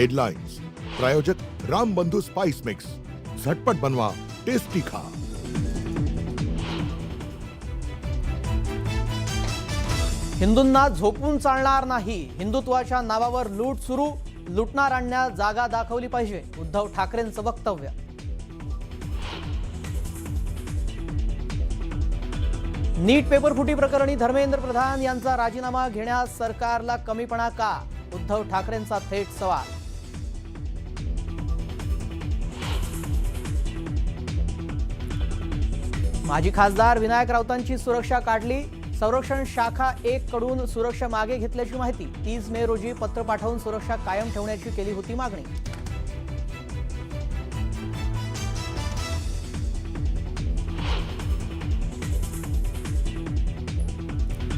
Headlines प्रायोजक राम बंधू spice mix, झटपट बनवा, टेस्टी खा। हिंदूंना झोपून चालणार नाही, हिंदुत्वाच्या नावावर लूट सुरू, लुटणाऱ्यांना जागा दाखवली पाहिजे, उद्धव ठाकरेंचं वक्तव्य। नीट पेपर फुटी प्रकरणी धर्मेंद्र प्रधान यांचा राजीनामा घेण्यास सरकारला कमीपणा का, उद्धव ठाकरेंचा थेट सवाल। माजी खासदार विनायक राऊतांची सुरक्षा काढली, संरक्षण शाखा 1 कडून सुरक्षा मागे घेतल्याची माहिती। 30 मे रोजी पत्र पाठवून सुरक्षा कायम ठेवण्याची केली होती मागणी।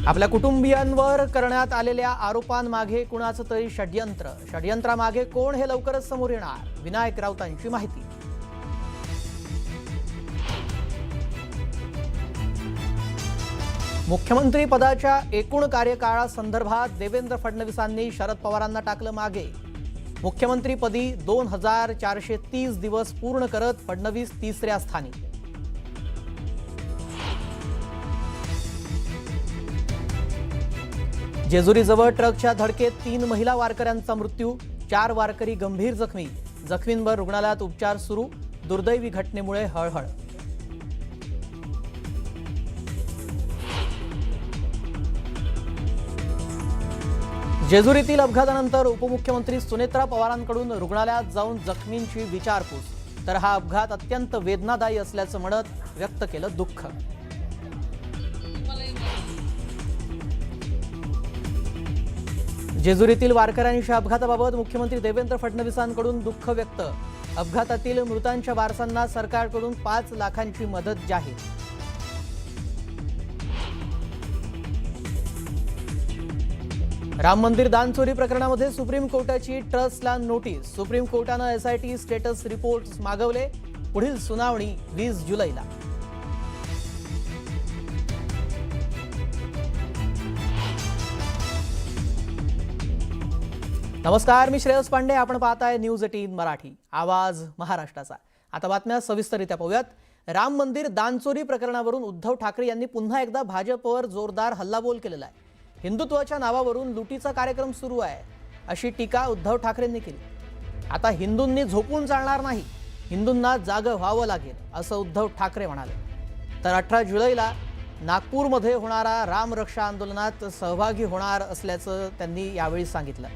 आपल्या कुटुंबियांवर करण्यात आलेल्या आरोपांमागे कुणाचं तरी षड्यंत्र, षड्यंत्रामागे कोण हे लवकरच समोर येणार, विनायक राऊतांची माहिती। मुख्यमंत्री पदाच्या एकूण कार्यकाळासंदर्भात देवेंद्र फडणवीसांनी शरद पवारांना टाकलं मागे। मुख्यमंत्रीपदी 2430 दिवस पूर्ण करत फडणवीस 3ऱ्या स्थानी। जेजुरीजवळ ट्रकच्या धडकेत 3 महिला वारकऱ्यांचा मृत्यू, 4 वारकरी गंभीर जखमी, जखमींवर रुग्णालयात उपचार सुरू, दुर्दैवी घटनेमुळे हळहळ। जेजुरीतील अपघातानंतर उपमुख्यमंत्री सुनेत्रा पवारांकडून रुग्णालयात जाऊन जखमींची विचारपूस, तर हा अपघात अत्यंत वेदनादायी असल्याचं म्हणत व्यक्त केलं दुःख। जेजुरीतील वारकऱ्यांच्या अपघाताबाबत मुख्यमंत्री देवेंद्र फडणवीसांकडून दुःख व्यक्त, अपघातातील मृतांच्या वारसांना सरकारकडून 5 लाखांची मदत जाहीर। राम मंदिर दानचोरी प्रकरणामध्ये सुप्रीम कोर्टाची ट्रस्टला नोटीस, सुप्रीम कोर्टानं SIT स्टेटस रिपोर्ट मागवले, पुढील सुनावणी 20 जुलैला। नमस्कार, मी श्रेयस पांडे, आपण पाहताय न्यूज 18 मराठी, आवाज महाराष्ट्राचा। आता बातम्या सविस्तररित्या पाहूयात। राम मंदिर दानचोरी प्रकरणावरून उद्धव ठाकरे यांनी पुन्हा एकदा भाजपवर जोरदार हल्लाबोल केलेला आहे। हिंदुत्वाच्या नावावरून लुटीचा कार्यक्रम सुरू आहे, अशी टीका उद्धव ठाकरेंनी केली। आता हिंदूंनी झोपून चालणार नाही, हिंदूंना जागं व्हावं लागेल, असं उद्धव ठाकरे म्हणाले। तर 18 जुलैला नागपूरमध्ये होणारा राम रक्षा आंदोलनात सहभागी होणार असल्याचं त्यांनी यावेळी सांगितलं।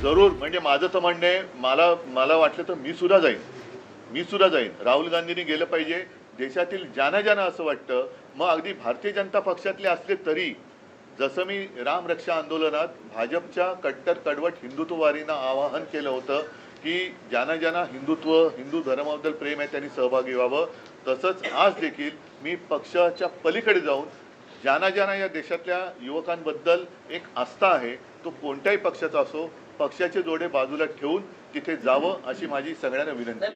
जरूर, म्हणजे माझं तर म्हणणं आहे, मला वाटलं तर मी सुद्धा जाईन। राहुल गांधींनी गेलं पाहिजे। देशातील ज्यांना असं वाटतं, मग अगदी भारतीय जनता पक्षातले असले तरी, जसं मी राम रक्षा आंदोलनात भाजपच्या कट्टर कडवट हिंदुत्ववादींना आवाहन केलं होतं की ज्यांना हिंदू धर्माबद्दल प्रेम आहे त्यांनी सहभागी व्हावं, तसंच आज देखील मी पक्षाच्या पलीकडे जाऊन ज्यांना या देशातल्या युवकांबद्दल एक आस्था आहे, तो कोणत्याही पक्षाचा असो, पक्षाचे जोडे बाजूला ठेवून तिथे जावं, अशी माझी सगळ्यांना विनंती आहे।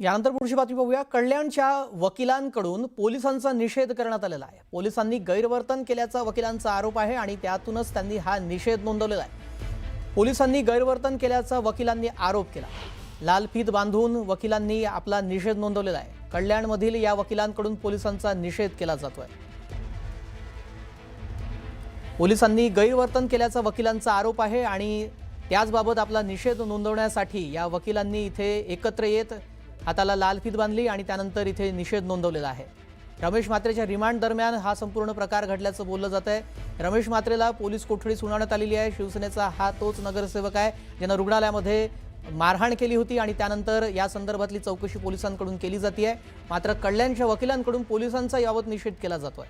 यानंतर पुढची बातमी पाहूया। कल्याणच्या वकिलांकडून पोलिसांचा निषेध करण्यात आलेला आहे। पोलिसांनी गैरवर्तन केल्याचा वकिलांचा आरोप आहे आणि त्यातूनच त्यांनी हा निषेध नोंदवलेला आहे। पोलिसांनी गैरवर्तन केल्याचा वकिलांनी आरोप केला। लाल फीत बांधून वकिलांनी आपला निषेध नोंदवलेला आहे। कल्याणमधील या वकिलांकडून पोलिसांचा निषेध केला जातोय। पोलिसांनी गैरवर्तन केल्याचा वकिलांचा आरोप आहे आणि त्याचबाबत आपला निषेध नोंदवण्यासाठी या वकिलांनी इथे एकत्र येत हाताला लाल फीत बांधली आणि त्यानंतर इथे निषेध नोंदवलेला आहे। रमेश म्हात्रेच्या रिमांड दरम्यान हा संपूर्ण प्रकार घडल्याचं बोललं जात आहे। रमेश म्हात्रेला पोलीस कोठडी सुनावण्यात आलेली आहे। शिवसेनेचा हा तोच नगरसेवक आहे ज्यानं रुग्णालयामध्ये मारहाण केली होती आणि त्यानंतर या संदर्भातली चौकशी पोलिसांकडून केली जाते। मात्र कल्याणच्या वकिलांकडून पोलिसांचा यावत निषेध केला जातोय।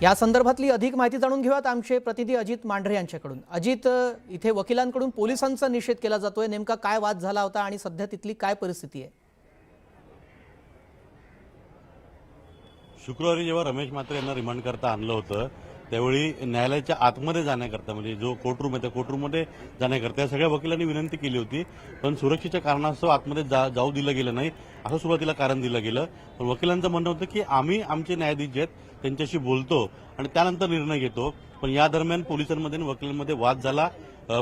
या संदर्भातली अधिक माहिती जाणून घेऊयात आमचे प्रतिनिधी अजित मांढरे यांच्याकडून। अजित, इथे वकिलांकडून पोलिसांचा निषेध केला जातोय, नेमका काय वाद झाला होता आणि सध्या तिथली काय परिस्थिती आहे? शुक्रवारी जेव्हा रमेश म्हात्रे यांना रिमांड करता आणलं होतं, त्यावेळी न्यायालयाच्या आतमध्ये जाण्याकरता म्हणजे जो कोर्टरूम आहे त्या कोर्टरूममध्ये जाण्याकरता या सगळ्या वकिलांनी विनंती केली होती, पण सुरक्षेच्या कारणास्तव आतमध्ये जाऊ दिलं गेलं नाही असं सुरुवातीला कारण दिलं गेलं. पण वकिलांचं म्हणणं होतं की आम्ही आमचे न्यायाधीश जे आहेत त्यांच्याशी बोलतो आणि त्यानंतर निर्णय घेतो. पण या दरम्यान पोलिसांमध्ये आणि वकिलांमध्ये वाद झाला.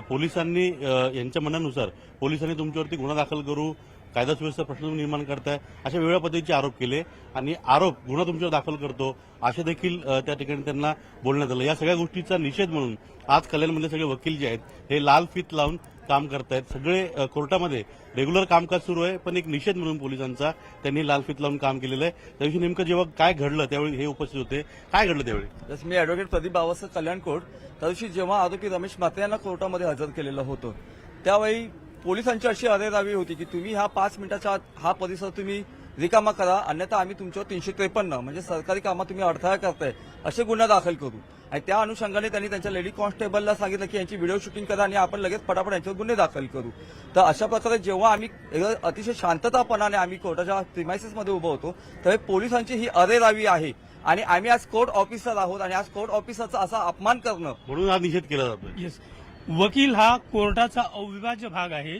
पोलिसांनी यांच्या म्हणण्यानुसार पोलिसांनी तुमच्यावरती गुन्हा दाखल करू, कायदा सुव्यवस्था प्रश्न निर्माण करताय अशा वेगळ्या पद्धतीचे आरोप केले आणि गुन्हा तुमच्यावर दाखल करतो असे देखील त्या ठिकाणी त्यांना बोलण्यात आलं. या सगळ्या गोष्टीचा निषेध म्हणून आज कल्याणमधले सगळे वकील जे आहेत हे लाल फीत लावून काम करतायत. सगळे कोर्टामध्ये रेग्युलर कामकाज सुरू आहे, पण एक निषेध म्हणून पोलिसांचा त्यांनी लाल फीत लावून काम केलेलं आहे. त्या दिवशी नेमकं जेव्हा काय घडलं त्यावेळी हे उपस्थित होते. काय घडलं त्यावेळी? जसं मी ऍडव्होकेट प्रदीप बाबासाहेब कल्याण कोर्ट, त्या दिवशी जेव्हा आरोपी रमेश म्हात्रे यांना कोर्टामध्ये हजर केलेलं होतं त्यावेळी पोलिसांची अशी अरेरावी होती की तुम्ही हा 5 मिनिटाच्या आत हा परिसर तुम्ही रिकामा करा, अन्यथा आम्ही तुमच्यावर 353 म्हणजे सरकारी कामात तुम्ही अडथळा करताय असे गुन्हा दाखल करू. आणि त्या अनुषंगाने त्यांनी त्यांच्या लेडी कॉन्स्टेबलला सांगितलं की यांची व्हिडिओ शूटिंग करा आणि आपण लगेच फटाफट यांच्यावर गुन्हे दाखल करू. तर अशा प्रकारे जेव्हा आम्ही अतिशय शांततापणाने आम्ही कोर्टाच्या प्रिमायसेसमध्ये उभं होतो त्यावेळी पोलिसांची ही अरेरावी आहे आणि आम्ही आज कोर्ट ऑफिसर आहोत आणि आज कोर्ट ऑफिसरचा असा अपमान करणं म्हणून हा निषेध केला जातो. येस, वकील हा कोर्टाचा अविभाज्य भाग आहे.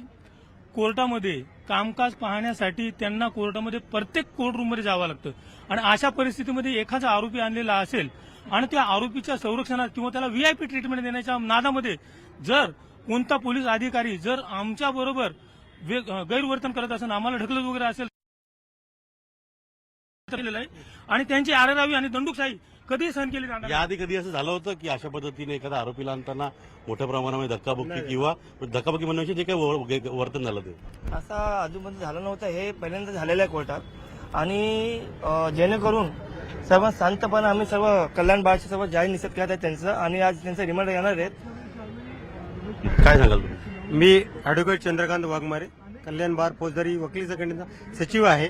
कोर्टामध्ये कामकाज पाहण्यासाठी त्यांना कोर्टामध्ये प्रत्येक कोर्टरूममध्ये जावं लागतं आणि अशा परिस्थितीमध्ये एखादा आरोपी आणलेला असेल आणि त्या आरोपीच्या संरक्षणात किंवा त्याला व्हीआयपी ट्रीटमेंट देण्याच्या नादामध्ये जर कोणता पोलीस अधिकारी जर आमच्या बरोबर गैरवर्तन करत असेल, आम्हाला ढकलत वगैरे असेल आणि त्यांची आरेरावी आणि दंडुकशाही कधी सहन केली जाणार. याआधी कधी असं झालं होतं की अशा पद्धतीने एखाद्या आरोपीला आणताना मोठ्या प्रमाणामध्ये धक्काबुक्की किंवा धक्काबुक्की म्हणण्याचे जे काही वर्तन झालं ते असा आजूबाजू झालं नव्हतं. हे पहिल्यांदा झालेलं आहे कोर्टात आणि जेणेकरून सर्व शांतपणे आम्ही सर्व कल्याण बाळाचे सर्व जाहीर निषेध करत आहेत त्यांचं आणि आज त्यांचं रिमांड येणार आहेत. काय सांगाल तुम्ही? मी ॲडव्होकेट चंद्रकांत वाघमारे, कल्याण बार फौजदारी वकील संघटनेचा सचिव आहे.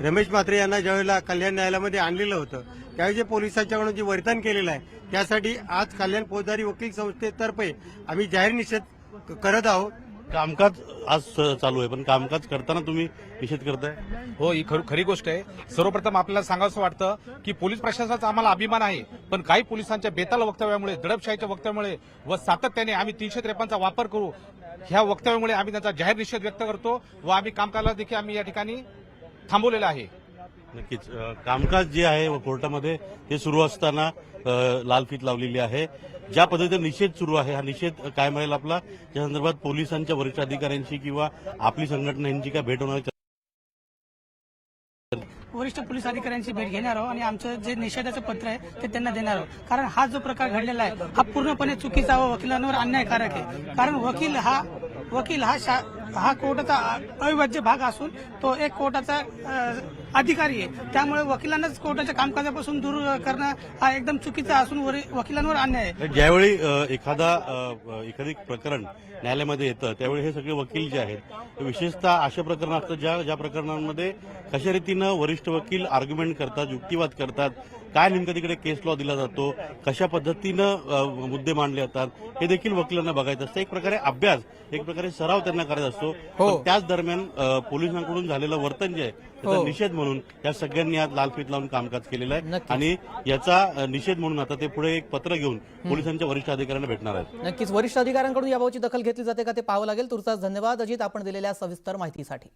रमेश म्हात्रे यांना ज्यावेळेला कल्याण न्यायालयामध्ये आणलेलं होतं त्यावेळी जे पोलिसांच्याकडून जे वर्तन केलेलं आहे त्यासाठी आज कल्याण फौजदारी वकील संस्थेतर्फे आम्ही जाहीर निषेध करत आहोत. कामकाज आज चालू आहे, पण कामकाज करताना तुम्ही निषेध करताय? हो, ही खरी गोष्ट आहे. सर्वप्रथम आपल्याला सांगावंसं वाटतं की पोलीस प्रशासनाचा आम्हाला अभिमान आहे, पण काही पोलिसांच्या बेताल वक्तव्यामुळे, दडपशाहीच्या वक्तव्यामुळे व सातत्याने आम्ही 353चा वापर करू ह्या वक्तव्यामुळे आम्ही त्यांचा जाहीर निषेध व्यक्त करतो व आम्ही कामकाजाला देखील आम्ही या ठिकाणी थांबवलेलं आहे. नक्कीच कामकाज जे आहे कोर्टामध्ये ते सुरू असताना लाल फीत लावलेली आहे. ज्या पद्धतीने निषेध सुरू आहे हा निषेध कायम राहील आपला. या संदर्भात पोलिसांच्या वरिष्ठ अधिकाऱ्यांशी किंवा आपली संघटना यांची काय भेट होणार? वरिष्ठ पोलीस अधिकाऱ्यांची भेट घेणार आहोत आणि आमचं जे निषेधाचं पत्र आहे ते त्यांना देणार आहोत. कारण हा जो प्रकार घडलेला आहे हा पूर्णपणे चुकीचा व वकिलांवर अन्यायकारक आहे. कारण वकील हा कोर्टाचा अविभाज्य भाग असून तो एक कोर्टाचा अधिकारी आहे. त्यामुळे वकिलांनाच कोर्टाच्या कामकाजापासून दूर करणं हा एकदम चुकीचा असून वकिलांवर अन्याय आहे. ज्यावेळी एखादी प्रकरण न्यायालयामध्ये येतं त्यावेळी हे सगळे वकील जे आहेत विशेषतः अशा प्रकरण असतात ज्या प्रकरणांमध्ये कशा रीतीनं वरिष्ठ वकील आर्ग्युमेंट करतात, युक्तिवाद करतात, काय नेमकं तिकडे केस लॉ दिला जातो, कशा पद्धतीनं मुद्दे मांडले जातात हे देखील वकिलांना बघायचं असतं. एक प्रकारे अभ्यास, एक प्रकारे सराव त्यांना करायचा असतो. पण त्याच दरम्यान पोलिसांकडून झालेलं वर्तन जे आहे त्याचा निषेध म्हणून या सगळ्यांनी आज लाल फीत लावून कामकाज केलेलं आहे आणि याचा निषेध म्हणून आता ते पुढे एक पत्र घेऊन पोलिसांच्या वरिष्ठ अधिकाऱ्यांना भेटणार आहेत. नक्कीच वरिष्ठ अधिकाऱ्यांकडून याबाबतची दखल घेतली जाते का ते पाहावं लागेल. तुर्तास धन्यवाद अजित, आपण दिलेल्या सविस्तर माहितीसाठी.